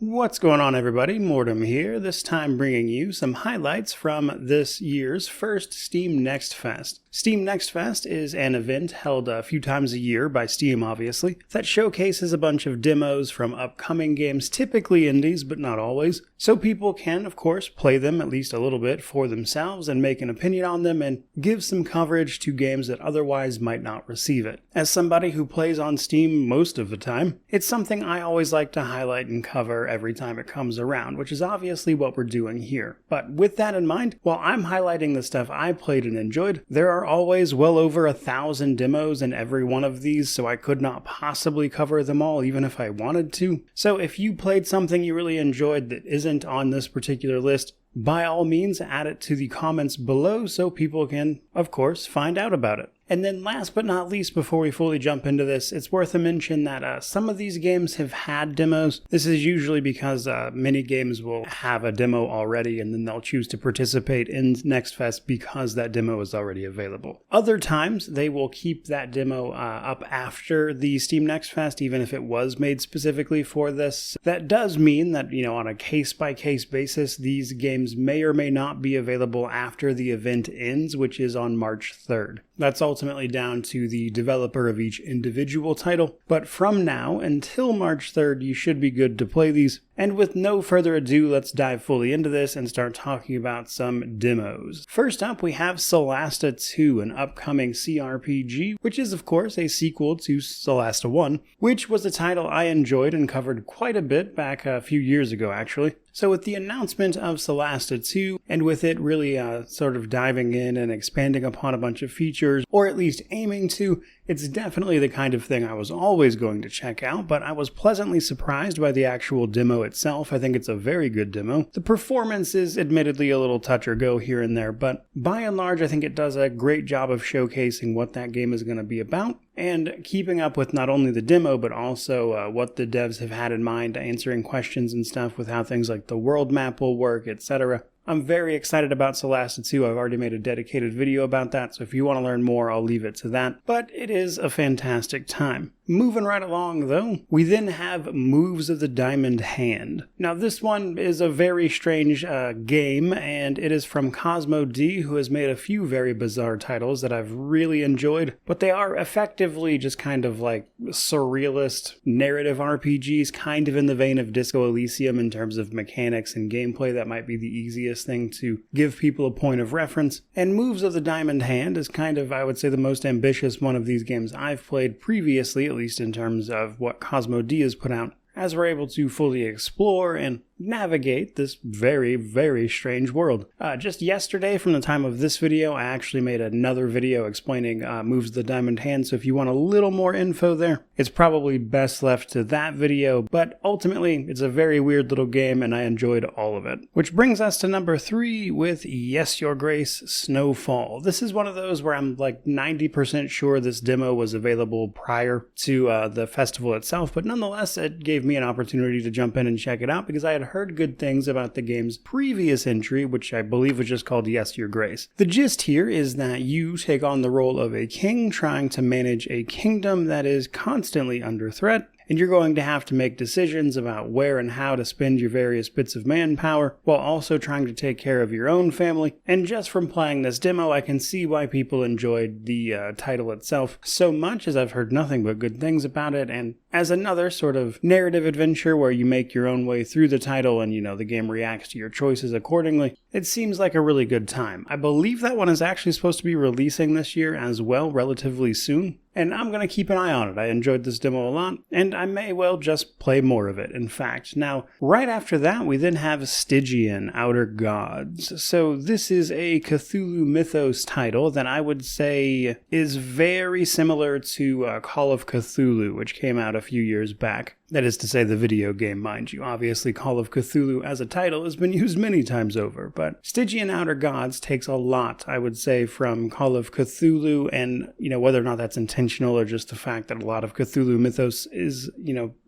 What's going on, everybody? Mortem here, this time bringing you some highlights from this year's first Steam Next Fest. Steam Next Fest is an event held a few times a year by Steam, obviously, that showcases a bunch of demos from upcoming games, typically indies, but not always, so people can, of course, play them at least a little bit for themselves and make an opinion on them and give some coverage to games that otherwise might not receive it. As somebody who plays on Steam most of the time, it's something I always like to highlight and cover every time it comes around, which is obviously what we're doing here. But with that in mind, while I'm highlighting the stuff I played and enjoyed, there are always well over 1,000 demos in every one of these, so I could not possibly cover them all even if I wanted to. So if you played something you really enjoyed that isn't on this particular list, by all means add it to the comments below so people can, of course, find out about it. And then last but not least, before we fully jump into this, it's worth a mention that some of these games have had demos. This is usually because many games will have a demo already and then they'll choose to participate in Next Fest because that demo is already available. Other times, they will keep that demo up after the Steam Next Fest, even if it was made specifically for this. That does mean that, on a case-by-case basis, these games may or may not be available after the event ends, which is on March 3rd. That's ultimately down to the developer of each individual title, but from now until March 3rd, you should be good to play these. And with no further ado, let's dive fully into this and start talking about some demos. First up, we have Solasta 2, an upcoming CRPG, which is of course a sequel to Solasta 1, which was a title I enjoyed and covered quite a bit back a few years ago actually. So with the announcement of Solasta 2, and with it really sort of diving in and expanding upon a bunch of features, or at least aiming to, it's definitely the kind of thing I was always going to check out, but I was pleasantly surprised by the actual demo itself. I think it's a very good demo. The performance is admittedly a little touch or go here and there, but by and large I think it does a great job of showcasing what that game is going to be about, and keeping up with not only the demo, but also what the devs have had in mind, answering questions and stuff with how things like the world map will work, etc. I'm very excited about Solasta 2. I've already made a dedicated video about that, so if you want to learn more, I'll leave it to that. But it is a fantastic time. Moving right along, though, we then have Moves of the Diamond Hand. Now, this one is a very strange game, and it is from Cosmo D, who has made a few very bizarre titles that I've really enjoyed, but they are effectively just kind of like surrealist narrative RPGs, kind of in the vein of Disco Elysium in terms of mechanics and gameplay. That might be the easiest thing to give people a point of reference. And Moves of the Diamond Hand is kind of, I would say, the most ambitious one of these games I've played previously, at least in terms of what Cosmo D has put out, as we're able to fully explore and navigate this very, very strange world. Just yesterday, from the time of this video, I actually made another video explaining Moves of the Diamond Hand, so if you want a little more info there, it's probably best left to that video, but ultimately, it's a very weird little game, and I enjoyed all of it. Which brings us to number 3 with Yes, Your Grace, Snowfall. This is one of those where I'm like 90% sure this demo was available prior to the festival itself, but nonetheless, it gave me an opportunity to jump in and check it out because I had heard good things about the game's previous entry, which I believe was just called Yes, Your Grace. The gist here is that you take on the role of a king trying to manage a kingdom that is constantly under threat, and you're going to have to make decisions about where and how to spend your various bits of manpower, while also trying to take care of your own family. And just from playing this demo, I can see why people enjoyed the title itself so much, as I've heard nothing but good things about it, and as another sort of narrative adventure where you make your own way through the title and, the game reacts to your choices accordingly, it seems like a really good time. I believe that one is actually supposed to be releasing this year as well, relatively soon. And I'm going to keep an eye on it. I enjoyed this demo a lot, and I may well just play more of it, in fact. Now, right after that, we then have Stygian, Outer Gods. So this is a Cthulhu Mythos title that I would say is very similar to Call of Cthulhu, which came out a few years back. That is to say, the video game, mind you. Obviously, Call of Cthulhu as a title has been used many times over, but Stygian Outer Gods takes a lot, I would say, from Call of Cthulhu, and, whether or not that's intentional or just the fact that a lot of Cthulhu mythos is,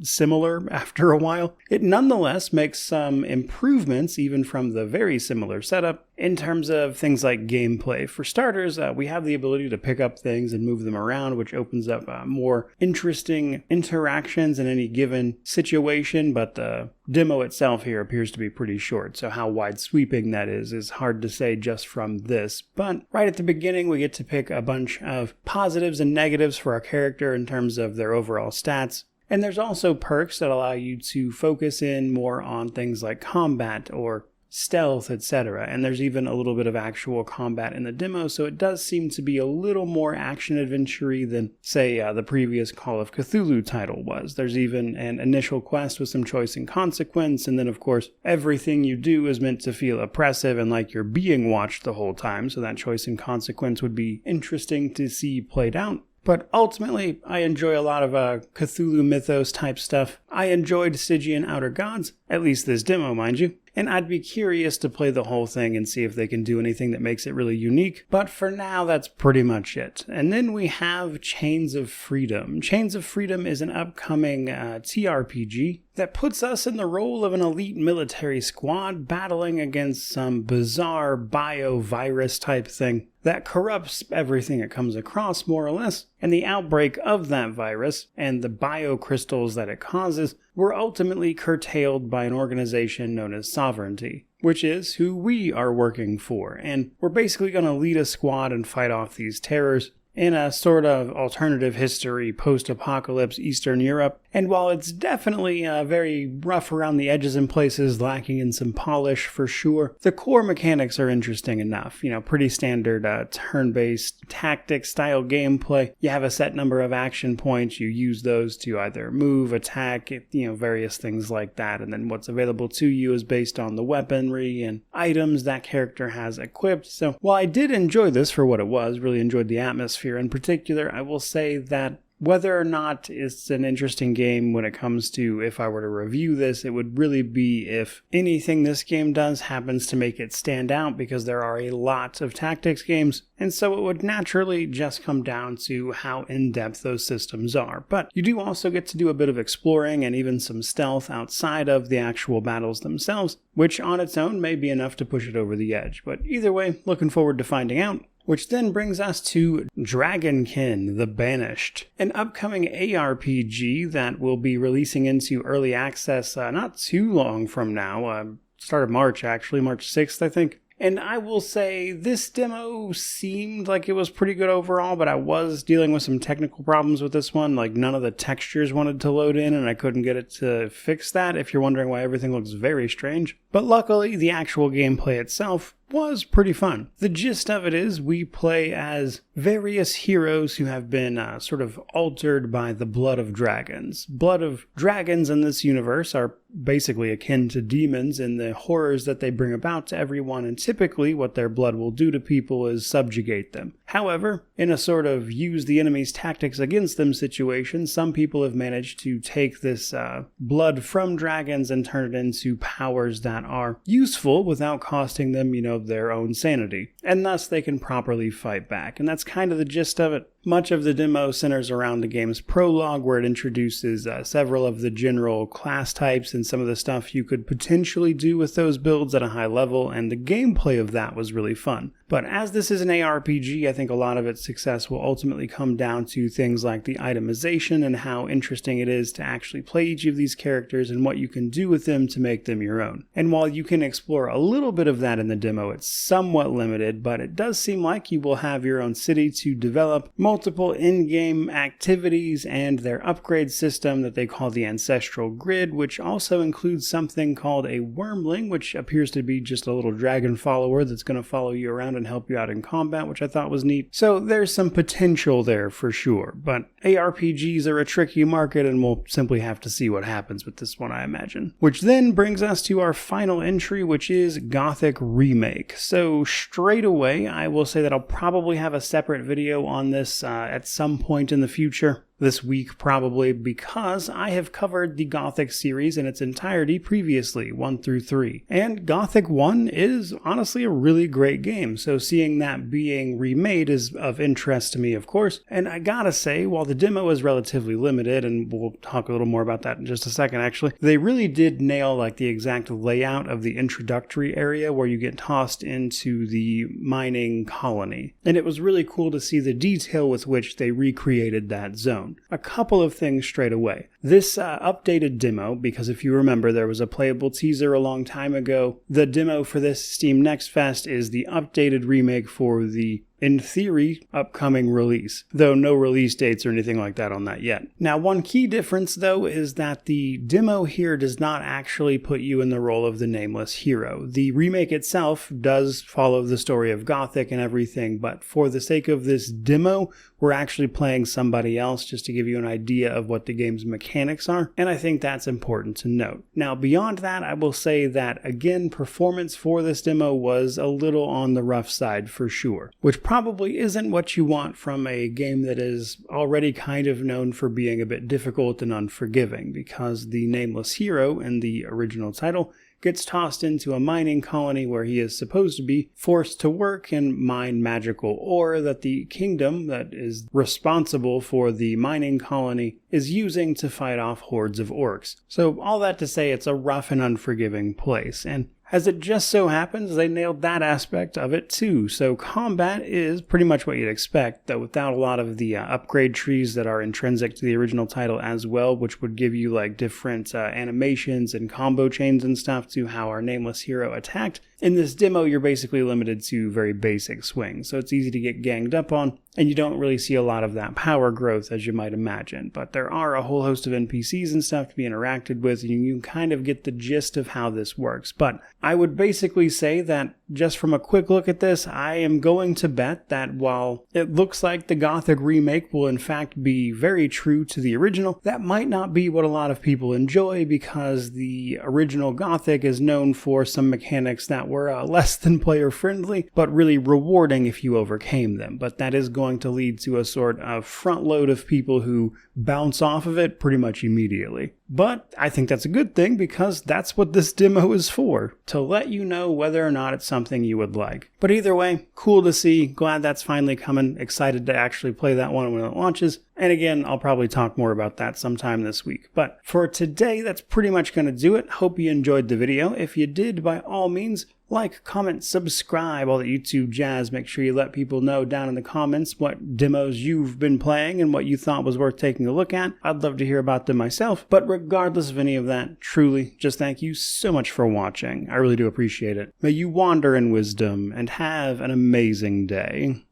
similar after a while, it nonetheless makes some improvements, even from the very similar setup, in terms of things like gameplay. For starters, we have the ability to pick up things and move them around, which opens up more interesting interactions in any given situation, but the demo itself here appears to be pretty short, so how wide sweeping that is hard to say just from this. But right at the beginning, we get to pick a bunch of positives and negatives for our character in terms of their overall stats. And there's also perks that allow you to focus in more on things like combat or stealth, etc. And there's even a little bit of actual combat in the demo, so it does seem to be a little more action-adventure-y than, say, the previous Call of Cthulhu title was. There's even an initial quest with some choice and consequence, and then, of course, everything you do is meant to feel oppressive and like you're being watched the whole time, so that choice and consequence would be interesting to see played out. But ultimately, I enjoy a lot of Cthulhu mythos type stuff. I enjoyed Stygian Outer Gods, at least this demo, mind you. And I'd be curious to play the whole thing and see if they can do anything that makes it really unique. But for now, that's pretty much it. And then we have Chains of Freedom. Chains of Freedom is an upcoming TRPG that puts us in the role of an elite military squad battling against some bizarre bio-virus type thing that corrupts everything it comes across, more or less. And the outbreak of that virus and the biocrystals that it causes were ultimately curtailed by an organization known as Sovereignty, which is who we are working for. And we're basically going to lead a squad and fight off these terrors in a sort of alternative history, post-apocalypse Eastern Europe. And while it's definitely very rough around the edges in places, lacking in some polish for sure, the core mechanics are interesting enough. You know, pretty standard turn-based tactic-style gameplay. You have a set number of action points. You use those to either move, attack, various things like that. And then what's available to you is based on the weaponry and items that character has equipped. So while I did enjoy this for what it was, really enjoyed the atmosphere in particular, I will say that whether or not it's an interesting game when it comes to if I were to review this, it would really be if anything this game does happens to make it stand out, because there are a lot of tactics games, and so it would naturally just come down to how in-depth those systems are. But you do also get to do a bit of exploring and even some stealth outside of the actual battles themselves, which on its own may be enough to push it over the edge. But either way, looking forward to finding out. Which then brings us to Dragonkin The Banished, an upcoming ARPG that will be releasing into early access not too long from now, start of March actually, March 6th I think. And I will say this demo seemed like it was pretty good overall, but I was dealing with some technical problems with this one. Like none of the textures wanted to load in and I couldn't get it to fix that, if you're wondering why everything looks very strange. But luckily, the actual gameplay itself was pretty fun. The gist of it is we play as various heroes who have been sort of altered by the blood of dragons. Blood of dragons in this universe are basically akin to demons in the horrors that they bring about to everyone, and typically what their blood will do to people is subjugate them. However, in a sort of use the enemy's tactics against them situation, some people have managed to take this blood from dragons and turn it into powers that are useful without costing them, their own sanity. And thus they can properly fight back. And that's kind of the gist of it. Much of the demo centers around the game's prologue, where it introduces several of the general class types and some of the stuff you could potentially do with those builds at a high level, and the gameplay of that was really fun. But as this is an ARPG, I think a lot of its success will ultimately come down to things like the itemization and how interesting it is to actually play each of these characters and what you can do with them to make them your own. And while you can explore a little bit of that in the demo, it's somewhat limited, but it does seem like you will have your own city to develop, multiple in-game activities, and their upgrade system that they call the Ancestral Grid, which also includes something called a Wormling, which appears to be just a little dragon follower that's going to follow you around and help you out in combat, which I thought was neat. So there's some potential there for sure, but ARPGs are a tricky market and we'll simply have to see what happens with this one, I imagine. Which then brings us to our final entry, which is Gothic Remake. So straight away, I will say that I'll probably have a separate video on this at some point in the future. this week probably because I have covered the Gothic series in its entirety previously, 1 through 3. And Gothic 1 is honestly a really great game, so seeing that being remade is of interest to me, of course. And I gotta say, while the demo is relatively limited, and we'll talk a little more about that in just a second actually, they really did nail like the exact layout of the introductory area where you get tossed into the mining colony. And it was really cool to see the detail with which they recreated that zone. A couple of things straight away. This updated demo, because if you remember there was a playable teaser a long time ago, the demo for this Steam Next Fest is the updated remake for the, in theory, upcoming release, though no release dates or anything like that on that yet. Now, one key difference, though, is that the demo here does not actually put you in the role of the nameless hero. The remake itself does follow the story of Gothic and everything, but for the sake of this demo, we're actually playing somebody else just to give you an idea of what the game's mechanics are, and I think that's important to note. Now, beyond that, I will say that, again, performance for this demo was a little on the rough side for sure, which probably isn't what you want from a game that is already kind of known for being a bit difficult and unforgiving, because the nameless hero in the original title gets tossed into a mining colony where he is supposed to be forced to work and mine magical ore that the kingdom that is responsible for the mining colony is using to fight off hordes of orcs. So all that to say, it's a rough and unforgiving place, and as it just so happens, they nailed that aspect of it too. So combat is pretty much what you'd expect, though without a lot of the upgrade trees that are intrinsic to the original title as well, which would give you like different animations and combo chains and stuff to how our nameless hero attacked. In this demo, you're basically limited to very basic swings, so it's easy to get ganged up on, and you don't really see a lot of that power growth as you might imagine. But there are a whole host of NPCs and stuff to be interacted with, and you kind of get the gist of how this works. But I would basically say that just from a quick look at this, I am going to bet that while it looks like the Gothic remake will in fact be very true to the original, that might not be what a lot of people enjoy, because the original Gothic is known for some mechanics that were less than player friendly, but really rewarding if you overcame them. But that is going to lead to a sort of front load of people who bounce off of it pretty much immediately. But I think that's a good thing, because that's what this demo is for, to let you know whether or not it's something you would like. But either way, cool to see, glad that's finally coming, excited to actually play that one when it launches. And again, I'll probably talk more about that sometime this week. But for today, that's pretty much going to do it. Hope you enjoyed the video. If you did, by all means, like, comment, subscribe, all that YouTube jazz. Make sure you let people know down in the comments what demos you've been playing and what you thought was worth taking a look at. I'd love to hear about them myself. But regardless of any of that, truly, just thank you so much for watching. I really do appreciate it. May you wander in wisdom and have an amazing day.